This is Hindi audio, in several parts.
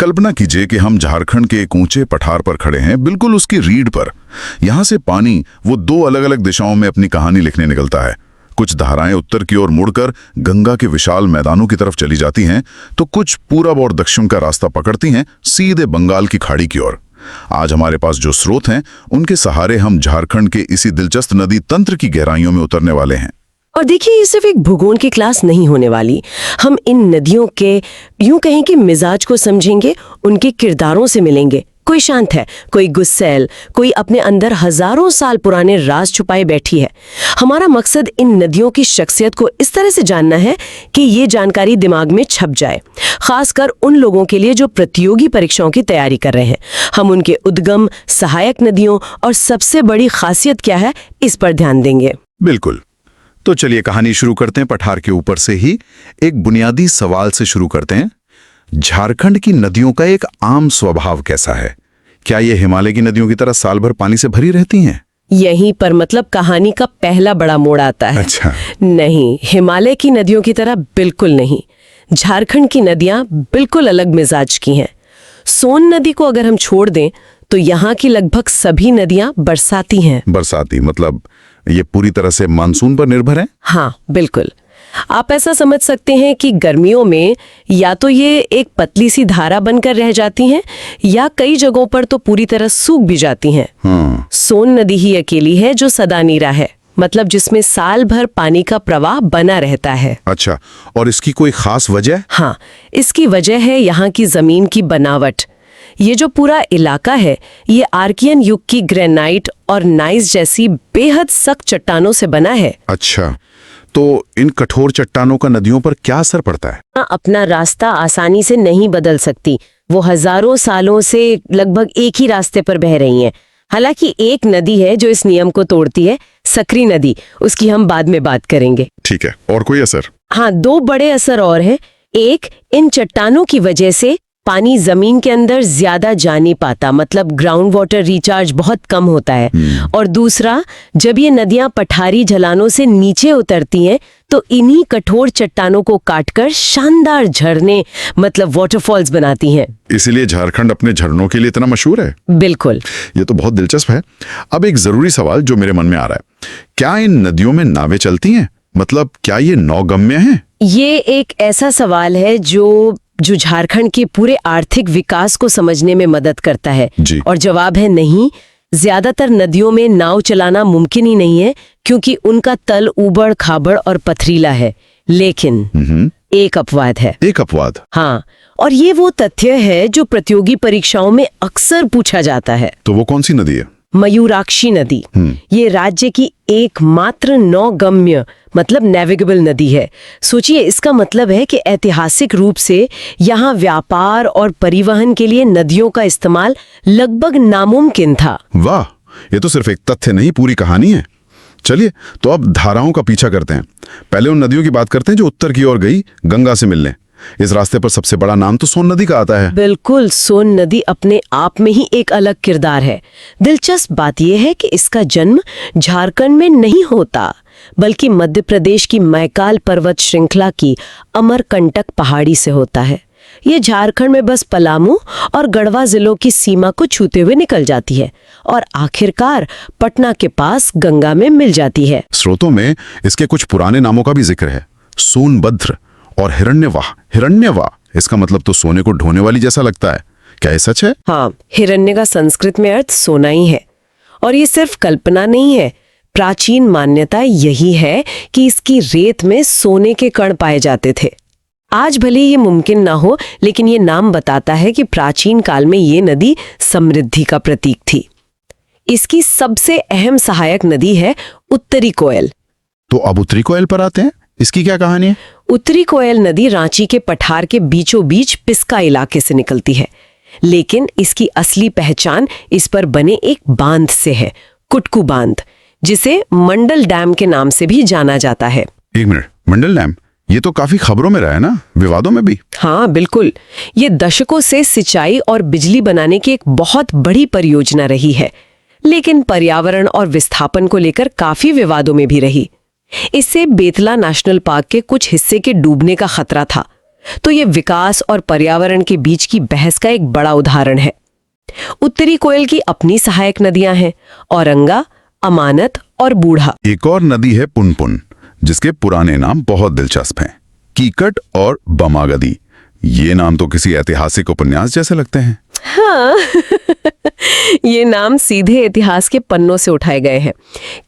कल्पना कीजिए कि हम झारखंड के एक ऊंचे पठार पर खड़े हैं, बिल्कुल उसकी रीढ़ पर। यहां से पानी वो दो अलग अलग दिशाओं में अपनी कहानी लिखने निकलता है। कुछ धाराएं उत्तर की ओर मुड़कर गंगा के विशाल मैदानों की तरफ चली जाती हैं, तो कुछ पूरब और दक्षिण का रास्ता पकड़ती हैं सीधे बंगाल की खाड़ी की ओर। आज हमारे पास जो स्रोत हैं, उनके सहारे हम झारखंड के इसी दिलचस्प नदी तंत्र की गहराइयों में उतरने वाले हैं। और देखिए, ये सिर्फ एक भूगोल की क्लास नहीं होने वाली। हम इन नदियों के यूं कहें कि मिजाज को समझेंगे, उनके किरदारों से मिलेंगे। कोई शांत है, कोई गुस्सैल, कोई अपने अंदर हजारों साल पुराने राज छुपाए बैठी है। हमारा मकसद इन नदियों की शख्सियत को इस तरह से जानना है कि ये जानकारी दिमाग में छप जाए, खासकर उन लोगों के लिए जो प्रतियोगी परीक्षाओं की तैयारी कर रहे हैं। हम उनके उद्गम, सहायक नदियों और सबसे बड़ी खासियत क्या है, इस पर ध्यान देंगे। बिल्कुल। तो चलिए कहानी शुरू करते हैं पठार के ऊपर से ही। एक बुनियादी सवाल से शुरू करते हैं। झारखंड की नदियों का एक आम स्वभाव कैसा है? क्या ये हिमालय की नदियों की तरह साल भर पानी से भरी रहती हैं? यहीं पर मतलब कहानी का पहला बड़ा मोड़ आता है। अच्छा। नहीं, हिमालय की नदियों की तरह बिल्कुल नहीं। झारखंड की नदियां बिल्कुल अलग मिजाज की हैं। सोन नदी को अगर हम छोड़ दें तो यहाँ की लगभग सभी नदियां बरसाती हैं। बरसाती मतलब ये पूरी तरह से मानसून पर निर्भर है? हाँ, बिल्कुल। आप ऐसा समझ सकते हैं कि गर्मियों में या तो ये एक पतली सी धारा बनकर रह जाती हैं, या कई जगहों पर तो पूरी तरह सूख भी जाती हैं। सोन नदी ही अकेली है जो सदा नीरा है, मतलब जिसमें साल भर पानी का प्रवाह बना रहता है। अच्छा, और इसकी कोई खास वजह? हाँ, इसकी वजह है यहाँ की जमीन की बनावट। ये जो पूरा इलाका है, ये आर्कियन युग की ग्रेनाइट और नाइस जैसी बेहद सख्त चट्टानों से बना है। अच्छा, तो इन कठोर चट्टानों का नदियों पर क्या असर पड़ता है? अपना रास्ता आसानी से नहीं बदल सकती। वो हजारों सालों से लगभग एक ही रास्ते पर बह रही हैं। हालांकि एक नदी है जो इस नियम को तोड़ती है, सकरी नदी। उसकी हम बाद में बात करेंगे। ठीक है, और कोई असर? हाँ, दो बड़े असर और हैं। एक, इन चट्टानों की वजह से पानी जमीन के अंदर ज्यादा जा नहीं पाता, मतलब ग्राउंड वाटर रिचार्ज बहुत कम होता है। और दूसरा, जब ये नदियां पठारी ढलानों से नीचे उतरती हैं तो इन्हीं कठोर चट्टानों को काटकर शानदार झरने, मतलब वाटरफॉल्स बनाती हैं। इसीलिए झारखंड अपने झरनों के लिए इतना मशहूर है। बिल्कुल। ये तो बहुत दिलचस्प है। अब एक जरूरी सवाल जो मेरे मन में आ रहा है, क्या इन नदियों में नावें चलती हैं? मतलब क्या ये नौगम्य हैं? ये एक ऐसा सवाल है जो झारखंड के पूरे आर्थिक विकास को समझने में मदद करता है। और जवाब है नहीं। ज्यादातर नदियों में नाव चलाना मुमकिन ही नहीं है, क्योंकि उनका तल ऊबड़ खाबड़ और पथरीला है। लेकिन एक अपवाद है। एक अपवाद? हाँ, और ये वो तथ्य है जो प्रतियोगी परीक्षाओं में अक्सर पूछा जाता है। तो वो कौन सी नदी है? मयूराक्षी नदी। ये राज्य की एकमात्र नौगम्य, मतलब नेविगेबल नदी है। सोचिए, इसका मतलब है कि ऐतिहासिक रूप से यहाँ व्यापार और परिवहन के लिए नदियों का इस्तेमाल लगभग नामुमकिन था। वाह, ये तो सिर्फ एक तथ्य नहीं, पूरी कहानी है। चलिए, तो अब धाराओं का पीछा करते हैं। पहले उन नदियों की बात करते हैं जो उत्तर की ओर गई गंगा से मिलने। इस रास्ते पर सबसे बड़ा नाम तो सोन नदी का आता है। बिल्कुल, सोन नदी अपने आप में ही एक अलग किरदार है। दिलचस्प बात यह है कि इसका जन्म झारखंड में नहीं होता, बल्कि मध्य प्रदेश की मैकाल पर्वत श्रृंखला की अमरकंटक पहाड़ी से होता है। ये झारखंड में बस पलामू और गढ़वा जिलों की सीमा को छूते हुए निकल जाती है और आखिरकार पटना के पास गंगा में मिल जाती है। स्रोतों में इसके कुछ पुराने नामों का भी जिक्र है, सोनभद्र और हिरण्यवाह। हिरण्यवाह, इसका मतलब तो सोने को ढोने वाली जैसा लगता है। क्या ये सच है? हाँ, हिरण्य का संस्कृत में अर्थ सोना ही है। और ये सिर्फ कल्पना नहीं है। प्राचीन मान्यता यही है कि इसकी रेत में सोने के कण पाए जाते थे। आज भले ये मुमकिन ना हो, लेकिन ये नाम बताता है कि प्राचीन काल में ये नदी समृद्धि का प्रतीक थी। इसकी सबसे अहम सहायक नदी है उत्तरी कोयल। तो अब उत्तरी कोयल पर आते हैं। इसकी क्या कहानी है? उत्तरी कोयल नदी रांची के पठार के बीचों बीच पिस्का इलाके से निकलती है, लेकिन इसकी असली पहचान इस पर बने एक बांध से है, कुटकू बांध, जिसे मंडल डैम के नाम से भी जाना जाता है। एक मिनट, मंडल डैम? ये तो काफी खबरों में रहा है ना, विवादों में भी। हाँ, बिल्कुल। ये दशकों से सिंचाई और बिजली बनाने की एक बहुत बड़ी परियोजना रही है, लेकिन पर्यावरण और विस्थापन को लेकर काफी विवादों में भी रही। इससे बेतला नेशनल पार्क के कुछ हिस्से के डूबने का खतरा था। तो ये विकास और पर्यावरण के बीच की बहस का एक बड़ा उदाहरण है। उत्तरी कोयल की अपनी सहायक नदियां हैं, औरंगा, अमानत और बूढ़ा। एक और नदी है पुनपुन, जिसके पुराने नाम बहुत दिलचस्प हैं, कीकट और बमागदी। ये नाम तो किसी ऐतिहासिक उपन्यास जैसे लगते हैं। हाँ ये नाम सीधे इतिहास के पन्नों से उठाए गए हैं।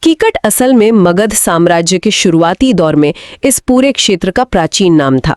कीकट असल में मगध साम्राज्य के शुरुआती दौर में इस पूरे क्षेत्र का प्राचीन नाम था।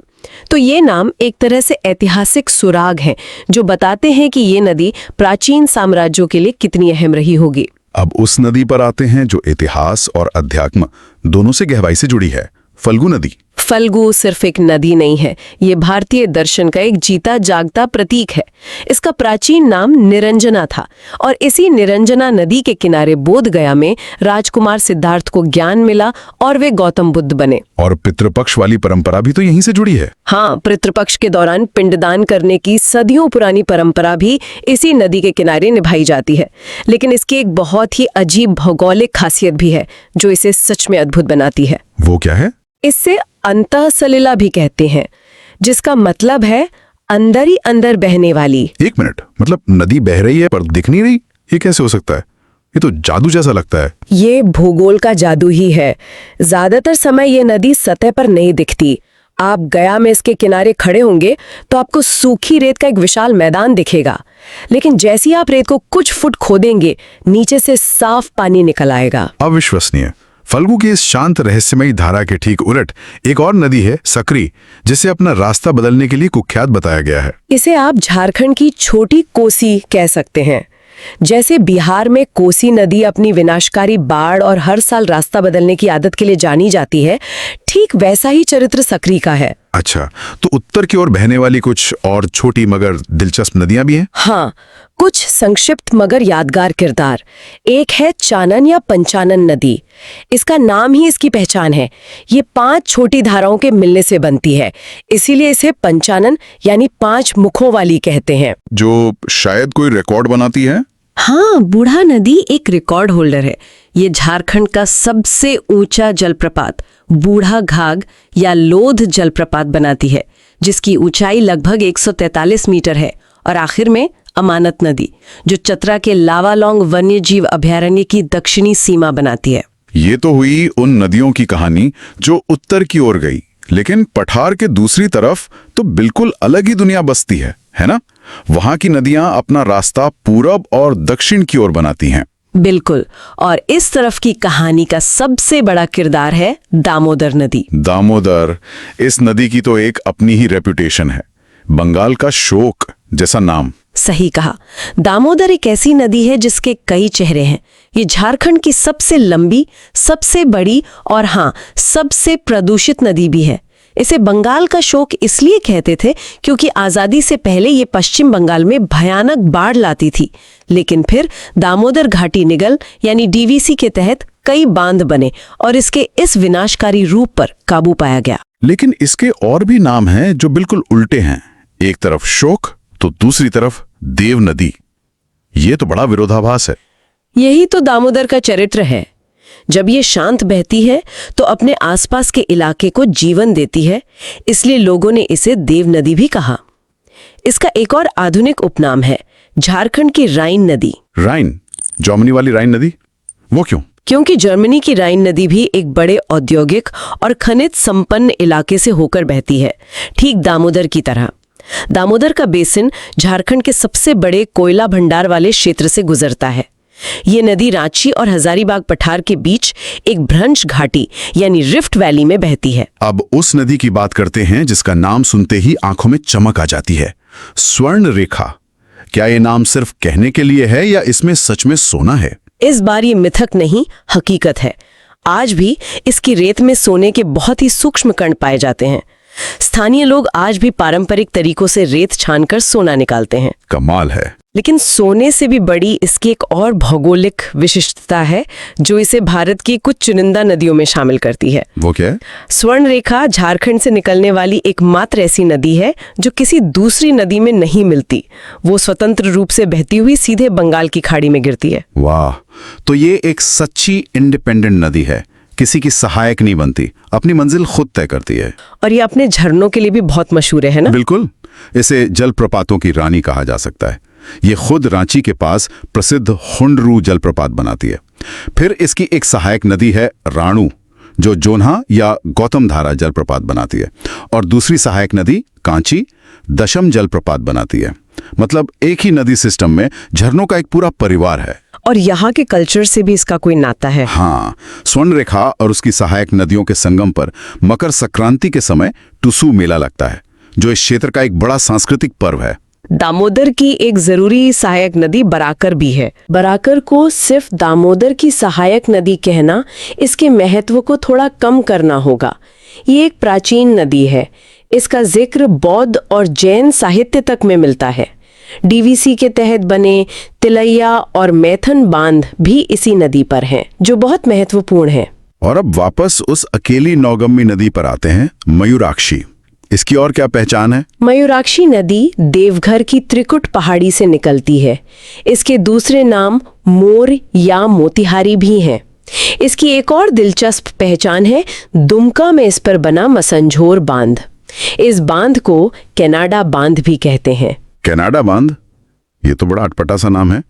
तो ये नाम एक तरह से ऐतिहासिक सुराग हैं जो बताते हैं कि ये नदी प्राचीन साम्राज्यों के लिए कितनी अहम रही होगी। अब उस नदी पर आते हैं जो इतिहास और अध्यात्म दोनों से गहराई से जुड़ी है, फल्गु नदी। फल्गु सिर्फ एक नदी नहीं है, ये भारतीय दर्शन का एक जीता जागता प्रतीक है। इसका प्राचीन नाम निरंजना था और इसी निरंजना नदी के किनारे बोधगया में राजकुमार सिद्धार्थ को ज्ञान मिला और वे गौतम बुद्ध बने। और पितृपक्ष वाली परंपरा भी तो यहीं से जुड़ी है। हाँ, पितृपक्ष के दौरान पिंडदान करने की सदियों पुरानी परंपरा भी इसी नदी के किनारे निभाई जाती है। लेकिन इसकी एक बहुत ही अजीब भौगोलिक खासियत भी है जो इसे सच में अद्भुत बनाती है। वो क्या है? इससे अंतःसलिला भी कहते हैं, जिसका मतलब है अंदर ही अंदर बहने वाली। एक मिनट, मतलब नदी बह रही है पर दिख नहीं रही? ये कैसे हो सकता है? ये तो जादू जैसा लगता है। ये भूगोल का जादू ही है। ज्यादातर समय ये नदी सतह पर नहीं दिखती। आप गया में इसके किनारे खड़े होंगे तो आपको सूखी रेत का एक विशाल मैदान दिखेगा, लेकिन जैसे ही आप रेत को कुछ फुट खोदेंगे, नीचे से साफ पानी निकल आएगा। अविश्वसनीय। फल्गु की इस शांत रहस्यमयी धारा के ठीक उलट एक और नदी है सकरी, जिसे अपना रास्ता बदलने के लिए कुख्यात बताया गया है। इसे आप झारखंड की छोटी कोसी कह सकते हैं। जैसे बिहार में कोसी नदी अपनी विनाशकारी बाढ़ और हर साल रास्ता बदलने की आदत के लिए जानी जाती है, ठीक वैसा ही चरित्र सकरी का है। अच्छा, तो उत्तर की ओर बहने वाली कुछ और छोटी मगर दिलचस्प नदियां भी हैं? हाँ, कुछ संक्षिप्त मगर यादगार किरदार। एक है चानन या पंचानन नदी। इसका नाम ही इसकी पहचान है। ये 5 छोटी धाराओं के मिलने से बनती है, इसीलिए इसे पंचानन यानी 5 मुखों वाली कहते हैं। जो शायद कोई रिकॉर्ड बनाती है। हाँ, बूढ़ा नदी एक रिकॉर्ड होल्डर है। ये झारखंड का सबसे ऊंचा जलप्रपात बूढ़ा घाघ या लोध जलप्रपात बनाती है, जिसकी ऊंचाई लगभग 143 मीटर है। और आखिर में अमानत नदी, जो चतरा के लावालौंग वन्यजीव अभयारण्य की दक्षिणी सीमा बनाती है। ये तो हुई उन नदियों की कहानी जो उत्तर की ओर गई, लेकिन पठार के दूसरी तरफ तो बिल्कुल अलग ही दुनिया बसती है ना? वहां की नदियां अपना रास्ता पूरब और दक्षिण की ओर बनाती हैं। बिल्कुल। और इस तरफ की कहानी का सबसे बड़ा किरदार है दामोदर नदी। दामोदर, इस नदी की तो एक अपनी ही रेपुटेशन है। बंगाल का शोक जैसा नाम। सही कहा। दामोदर एक ऐसी नदी है जिसके कई चेहरे हैं। ये झारखंड की सबसे लंबी, सबसे बड़ी और हाँ, सबसे प्रदूषित नदी भी है। इसे बंगाल का शोक इसलिए कहते थे क्योंकि आजादी से पहले ये पश्चिम बंगाल में भयानक बाढ़ लाती थी, लेकिन फिर दामोदर घाटी निगल यानी डीवीसी के तहत कई बांध बने और इसके इस विनाशकारी रूप पर काबू पाया गया। लेकिन इसके और भी नाम हैं जो बिल्कुल उल्टे हैं। एक तरफ शोक तो दूसरी तरफ देव नदी। ये तो बड़ा विरोधाभास है। यही तो दामोदर का चरित्र है। जब ये शांत बहती है तो अपने आसपास के इलाके को जीवन देती है, इसलिए लोगों ने इसे देव नदी भी कहा। इसका एक और आधुनिक उपनाम है झारखंड की राइन नदी। राइन, जर्मनी वाली राइन नदी? वो क्यों? क्योंकि जर्मनी की राइन नदी भी एक बड़े औद्योगिक और खनिज संपन्न इलाके से होकर बहती है, ठीक दामोदर की तरह। दामोदर का बेसिन झारखंड के सबसे बड़े कोयला भंडार वाले क्षेत्र से गुजरता है। ये नदी रांची और हजारीबाग पठार के बीच एक भ्रंश घाटी यानी रिफ्ट वैली में बहती है। अब उस नदी की बात करते हैं जिसका नाम सुनते ही आंखों में चमक आ जाती है, स्वर्ण रेखा। क्या ये नाम सिर्फ कहने के लिए है या इसमें सच में सोना है? इस बार ये मिथक नहीं, हकीकत है। आज भी इसकी रेत में सोने के बहुत ही सूक्ष्म कण पाए जाते हैं। स्थानीय लोग आज भी पारंपरिक तरीकों से रेत छानकर सोना निकालते हैं। कमाल है। लेकिन सोने से भी बड़ी इसकी एक और भौगोलिक विशिष्टता है जो इसे भारत की कुछ चुनिंदा नदियों में शामिल करती है। वो क्या है? स्वर्ण रेखा झारखंड से निकलने वाली एकमात्र ऐसी नदी है जो किसी दूसरी नदी में नहीं मिलती। वो स्वतंत्र रूप से बहती हुई सीधे बंगाल की खाड़ी में गिरती है। वाह, तो ये एक सच्ची इंडिपेंडेंट नदी है किसी की सहायक नहीं बनती, अपनी मंजिल खुद तय करती है। और ये अपने झरनों के लिए भी बहुत मशहूर है ना? बिल्कुल, इसे जलप्रपातों की रानी कहा जा सकता है। ये खुद रांची के पास प्रसिद्ध हुंडरू जलप्रपात बनाती है। फिर इसकी एक सहायक नदी है राणू, जो जोन्हा या गौतम धारा जलप्रपात बनाती है, और दूसरी सहायक नदी कांची दशम जलप्रपात बनाती है। मतलब एक ही नदी सिस्टम में झरनों का एक पूरा परिवार है। और यहाँ के कल्चर से भी इसका कोई नाता है? हाँ, स्वर्ण रेखा और उसकी सहायक नदियों के संगम पर मकर संक्रांति के समय टुसू मेला लगता है, जो इस क्षेत्र का एक बड़ा सांस्कृतिक पर्व है। दामोदर की एक जरूरी सहायक नदी बराकर भी है। बराकर को सिर्फ दामोदर की सहायक नदी कहना इसके महत्व को थोड़ा कम करना होगा। ये एक प्राचीन नदी है। इसका जिक्र बौद्ध और जैन साहित्य तक में मिलता है। डीवीसी के तहत बने तिलैया और मैथन बांध भी इसी नदी पर हैं, जो बहुत महत्वपूर्ण है। और अब वापस उस अकेली नौगम्मी नदी पर आते हैं, मयूराक्षी। इसकी और क्या पहचान है? मयूराक्षी नदी देवघर की त्रिकुट पहाड़ी से निकलती है। इसके दूसरे नाम मोर या मोतिहारी भी हैं। इसकी एक और दिलचस्प पहचान है दुमका में इस पर बना मसंझोर बांध। इस बांध को कनाडा बांध भी कहते हैं। कनाडा बांध? ये तो बड़ा अटपटा सा नाम है।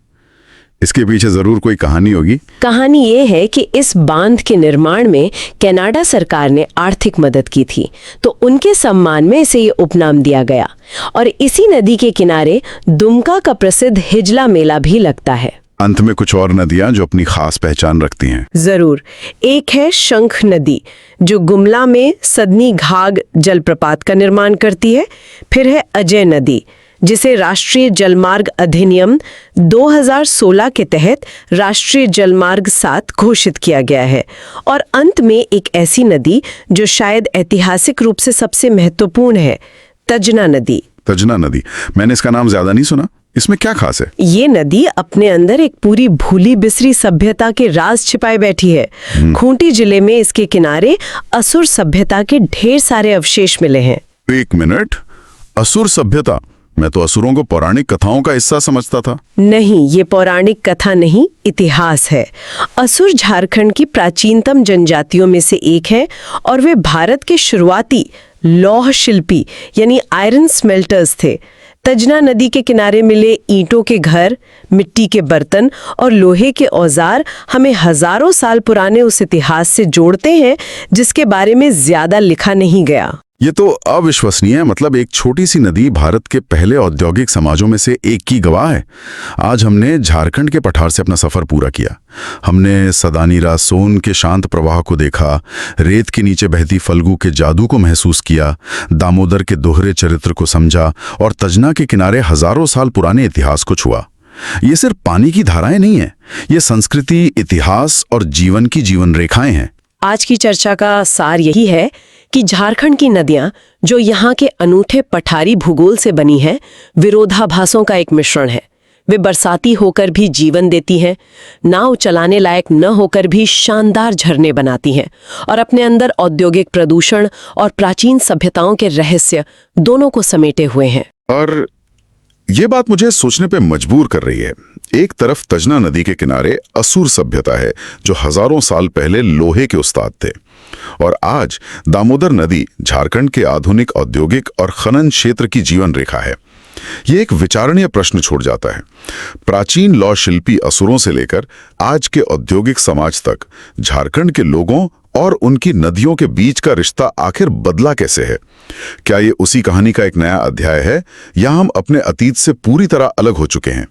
इसके पीछे जरूर कोई कहानी होगी। कहानी ये है कि इस बांध के निर्माण में कनाडा सरकार ने आर्थिक मदद की थी, तो उनके सम्मान में इसे ये उपनाम दिया गया। और इसी नदी के किनारे दुमका का प्रसिद्ध हिजला मेला भी लगता है। अंत में कुछ और नदियां जो अपनी खास पहचान रखती हैं। जरूर। एक है शंख नदी, जो गुमला में सदनी घाघ जलप्रपात का निर्माण करती है। फिर है अजय नदी, जिसे राष्ट्रीय जलमार्ग अधिनियम 2016 के तहत राष्ट्रीय जलमार्ग 7 घोषित किया गया है। और अंत में एक ऐसी नदी जो शायद ऐतिहासिक रूप से सबसे महत्वपूर्ण है, तजना नदी। तजना नदी, मैंने इसका नाम ज्यादा नहीं सुना। इसमें क्या खास है? ये नदी अपने अंदर एक पूरी भूली बिसरी सभ्यता के राज छिपाए बैठी है। खूंटी जिले में इसके किनारे असुर सभ्यता के ढेर सारे अवशेष मिले हैं। एक मिनट, असुर सभ्यता? मैं तो असुरों को पौराणिक कथाओं का हिस्सा समझता था। नहीं, ये पौराणिक कथा नहीं, इतिहास है। असुर झारखंड की प्राचीनतम जनजातियों में से एक है और वे भारत के शुरुआती लौह शिल्पी यानी आयरन स्मेल्टर्स थे। तजना नदी के किनारे मिले ईंटों के घर, मिट्टी के बर्तन और लोहे के औजार हमें हजारों साल पुराने उस इतिहास से जोड़ते हैं जिसके बारे में ज्यादा लिखा नहीं गया। ये तो अविश्वसनीय है। मतलब एक छोटी सी नदी भारत के पहले औद्योगिक समाजों में से एक की गवाह है। आज हमने झारखंड के पठार से अपना सफर पूरा किया। हमने सदानीरा सोन के शांत प्रवाह को देखा, रेत के नीचे बहती फल्गु के जादू को महसूस किया, दामोदर के दोहरे चरित्र को समझा और तजना के किनारे हजारों साल पुराने इतिहास को छुआ। ये सिर्फ पानी की धाराएं नहीं है, ये संस्कृति, इतिहास और जीवन की जीवन रेखाएं हैं। आज की चर्चा का सार यही है कि झारखंड की नदियां, जो यहाँ के अनूठे पठारी भूगोल से बनी हैं, विरोधाभासों का एक मिश्रण है। वे बरसाती होकर भी जीवन देती हैं, नाव चलाने लायक न होकर भी शानदार झरने बनाती हैं और अपने अंदर औद्योगिक प्रदूषण और प्राचीन सभ्यताओं के रहस्य दोनों को समेटे हुए हैं। और ये बात मुझे सोचने पे मजबूर कर रही है। एक तरफ तजना नदी के किनारे असुर सभ्यता है जो हजारों साल पहले लोहे के उस्ताद थे, और आज दामोदर नदी झारखंड के आधुनिक औद्योगिक और खनन क्षेत्र की जीवन रेखा है। ये एक विचारणीय प्रश्न छोड़ जाता है। प्राचीन लौह शिल्पी असुरों से लेकर आज के औद्योगिक समाज तक झारखंड के लोगों और उनकी नदियों के बीच का रिश्ता आखिर बदला कैसे है? क्या ये उसी कहानी का एक नया अध्याय है या हम अपने अतीत से पूरी तरह अलग हो चुके हैं?